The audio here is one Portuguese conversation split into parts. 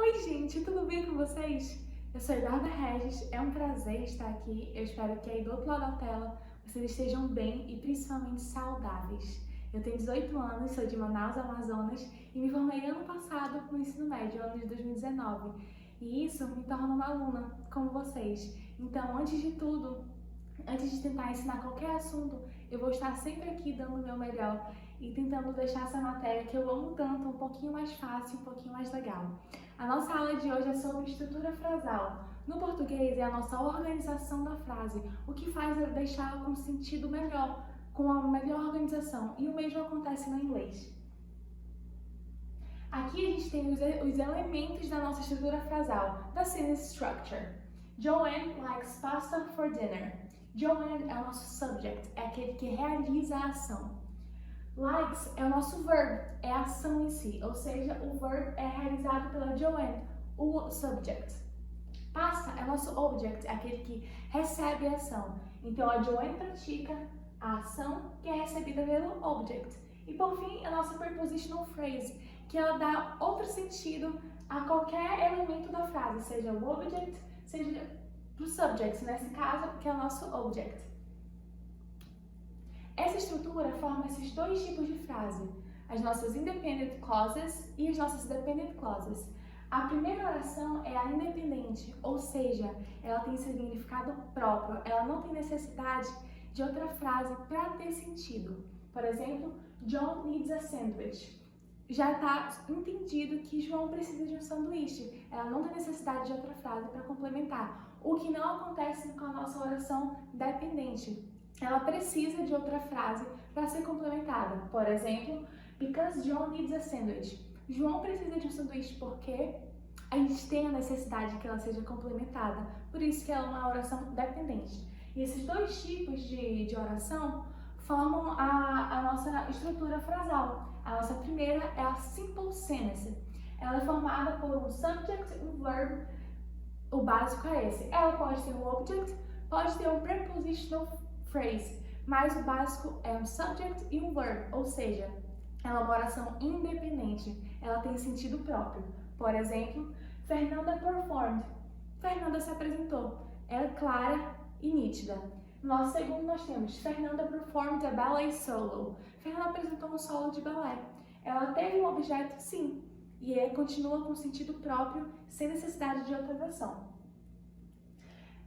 Oi, gente, tudo bem com vocês? Eu sou Eduarda Regis, é um prazer estar aqui. Eu espero que aí do outro lado da tela vocês estejam bem e principalmente saudáveis. Eu tenho 18 anos, sou de Manaus, Amazonas e me formei ano passado no ensino médio, ano de 2019. E isso me torna uma aluna como vocês. Então, antes de tudo, antes de tentar ensinar qualquer assunto, eu vou estar sempre aqui dando o meu melhor e tentando deixar essa matéria que eu amo tanto um pouquinho mais fácil, um pouquinho mais legal. A nossa aula de hoje é sobre estrutura frasal. No português é a nossa organização da frase, o que faz é deixá-la com sentido melhor, com a melhor organização, e o mesmo acontece no inglês. Aqui a gente tem os elementos da nossa estrutura frasal, da sentence structure. Joanne likes pasta for dinner. Joanne é o nosso subject, é aquele que realiza a ação. Likes é o nosso verb, é a ação em si, ou seja, o verb é realizado pela Joanne, o subject. Pasta é o nosso object, é aquele que recebe a ação. Então a Joanne pratica a ação que é recebida pelo object. E por fim, a nossa prepositional phrase, que ela dá outro sentido a qualquer elemento da frase, seja o object, seja o subject, nesse caso, que é o nosso object. Essa estrutura forma esses dois tipos de frase, as nossas independent clauses e as nossas dependent clauses. A primeira oração é a independente, ou seja, ela tem significado próprio, ela não tem necessidade de outra frase para ter sentido. Por exemplo, John needs a sandwich. Já está entendido que João precisa de um sanduíche. Ela não tem necessidade de outra frase para complementar, o que não acontece com a nossa oração dependente. Ela precisa de outra frase para ser complementada. Por exemplo, because John needs a sandwich. João precisa de um sanduíche porque a gente tem a necessidade de que ela seja complementada. Por isso que ela é uma oração dependente. E esses dois tipos de oração formam a nossa estrutura frasal. A nossa primeira é a simple sentence. Ela é formada por um subject e um verb. O básico é esse. Ela pode ter um object, pode ter um prepositional phrase, mas o básico é um subject e um verb, ou seja, ela é uma oração independente, ela tem sentido próprio. Por exemplo, Fernanda performed. Fernanda se apresentou. Ela é clara e nítida. No segundo nós temos Fernanda performed a ballet solo. Fernanda apresentou um solo de balé. Ela teve um objeto, sim, e ele continua com sentido próprio, sem necessidade de outra versão.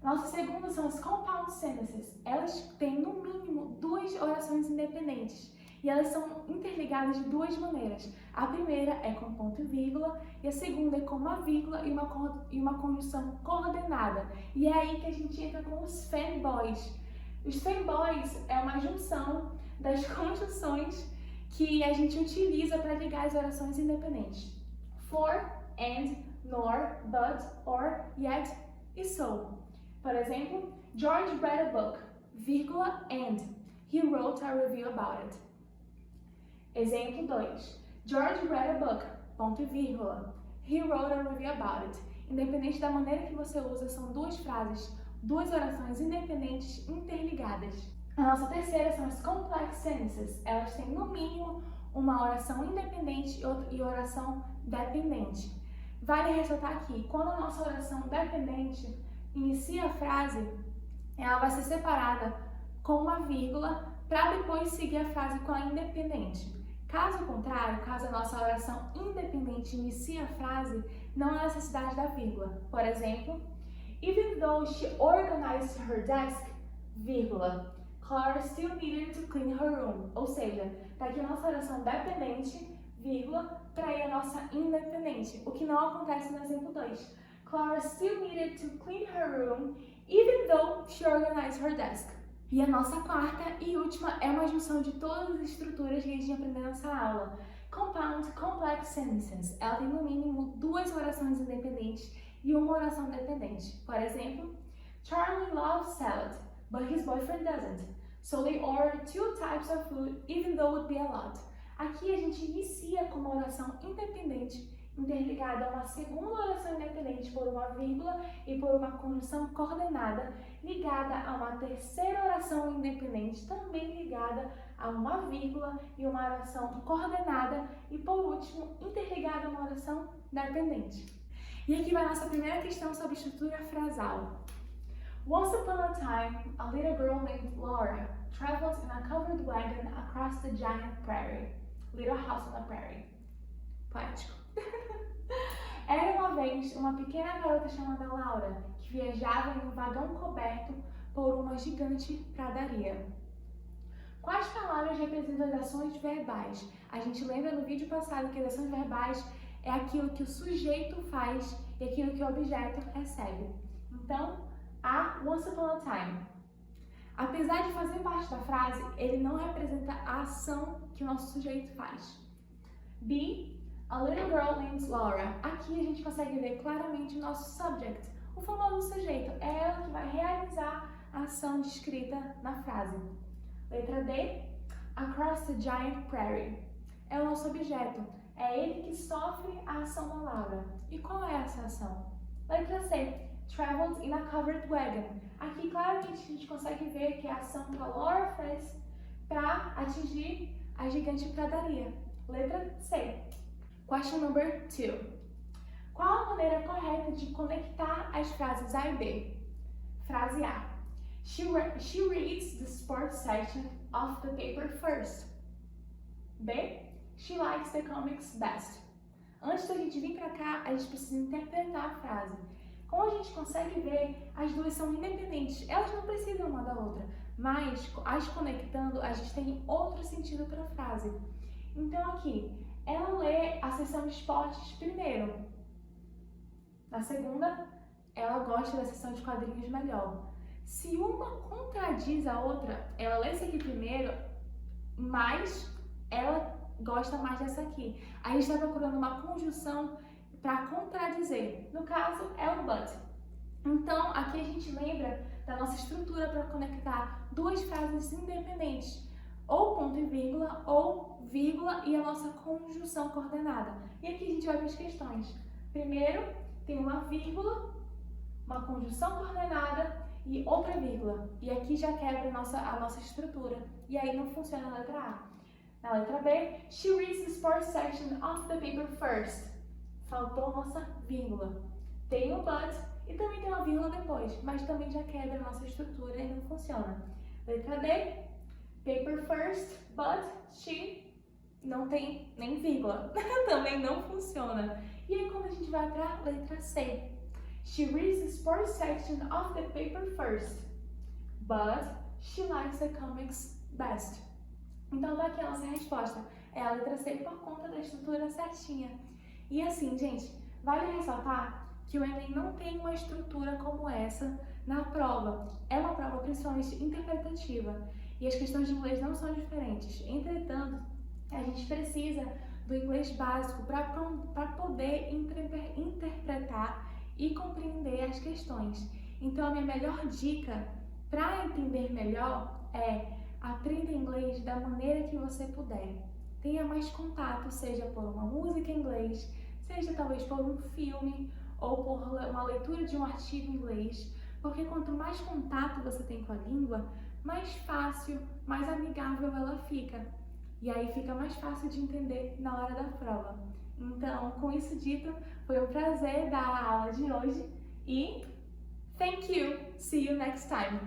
Nossa segunda são as compound sentences. Elas têm, no mínimo, duas orações independentes. E elas são interligadas de duas maneiras. A primeira é com ponto e vírgula, e a segunda é com uma vírgula e uma conjunção coordenada. E é aí que a gente entra com os fanboys. Os fanboys é uma junção das conjunções que a gente utiliza para ligar as orações independentes. For, and, nor, but, or, yet e so. Por exemplo, George read a book, vírgula, and he wrote a review about it. Exemplo 2. George read a book, ponto e vírgula, he wrote a review about it. Independente da maneira que você usa, são duas frases, duas orações independentes interligadas. A nossa terceira são as complex sentences. Elas têm, no mínimo, uma oração independente e oração dependente. Vale ressaltar que, quando a nossa oração dependente inicia a frase, ela vai ser separada com uma vírgula para depois seguir a frase com a independente. Caso contrário, caso a nossa oração independente inicie a frase, não há necessidade da vírgula. Por exemplo, even though she organized her desk, vírgula, Clara still needed to clean her room. Ou seja, está aqui a nossa oração dependente, vírgula, para ir a nossa independente, o que não acontece no exemplo 2. Clara still needed to clean her room, even though she organized her desk. E a nossa quarta e última é uma junção de todas as estruturas que a gente aprendeu nessa aula. Compound complex sentences. Ela tem no mínimo duas orações independentes e uma oração dependente. Por exemplo, Charlie loves salad, but his boyfriend doesn't. So they order 2 types of food, even though it would be a lot. Aqui a gente inicia com uma oração independente interligada a uma segunda oração independente por uma vírgula e por uma conjunção coordenada, ligada a uma terceira oração independente, também ligada a uma vírgula e uma oração coordenada e, por último, interligada a uma oração dependente. E aqui vai a nossa primeira questão sobre estrutura frasal. Once upon a time, a little girl named Laura traveled in a covered wagon across the giant prairie. Little House on the Prairie. Poético. Era uma vez uma pequena garota chamada Laura, que viajava em um vagão coberto por uma gigante pradaria. Quais palavras representam as ações verbais? A gente lembra no vídeo passado que as ações verbais é aquilo que o sujeito faz e aquilo que o objeto recebe. Então, a Once Upon a Time. Apesar de fazer parte da frase, ele não representa a ação que o nosso sujeito faz. B. A little girl named Laura. Aqui a gente consegue ver claramente o nosso subject, o famoso sujeito. É ela que vai realizar a ação descrita na frase. Letra D. Across the giant prairie. É o nosso objeto. É ele que sofre a ação da Laura. E qual é essa ação? Letra C. Traveled in a covered wagon. Aqui claramente a gente consegue ver que é a ação que a Laura fez para atingir a gigante pradaria. Letra C. Question number 2. Qual a maneira correta de conectar as frases A e B? Frase A. She reads the sports section of the paper first. B. She likes the comics best. Antes da gente vir para cá, a gente precisa interpretar a frase. Como a gente consegue ver, as duas são independentes. Elas não precisam uma da outra, mas as conectando, a gente tem outro sentido para a frase. Então aqui, ela lê a seção de esportes primeiro. Na segunda, ela gosta da seção de quadrinhos melhor. Se uma contradiz a outra, ela lê essa aqui primeiro, mas ela gosta mais dessa aqui. A gente está procurando uma conjunção para contradizer. No caso, é o but. Então, aqui a gente lembra da nossa estrutura para conectar duas frases independentes. Ou ponto e vírgula, ou vírgula e a nossa conjunção coordenada. E aqui a gente vai para as questões. Primeiro, tem uma vírgula, uma conjunção coordenada e outra vírgula. E aqui já quebra a nossa estrutura. E aí não funciona a letra A. Na letra B, she reads the sports section of the paper first. Faltou a nossa vírgula. Tem o but e também tem uma vírgula depois, mas também já quebra a nossa estrutura e não funciona. Letra D, paper first, but she não tem nem vírgula. Também não funciona. E aí quando a gente vai para a letra C, she reads the sports section of the paper first, but she likes the comics best. Então tá aqui a nossa resposta. É a letra C por conta da estrutura certinha. E assim, gente, vale ressaltar que o Enem não tem uma estrutura como essa na prova. É uma prova principalmente interpretativa e as questões de inglês não são diferentes. Entretanto, a gente precisa do inglês básico para poder interpretar e compreender as questões. Então, a minha melhor dica para entender melhor é aprenda inglês da maneira que você puder. Tenha mais contato, seja por uma música em inglês, seja talvez por um filme ou por uma leitura de um artigo em inglês, porque quanto mais contato você tem com a língua, mais fácil, mais amigável ela fica. E aí fica mais fácil de entender na hora da prova. Então, com isso dito, foi um prazer dar a aula de hoje e thank you! See you next time!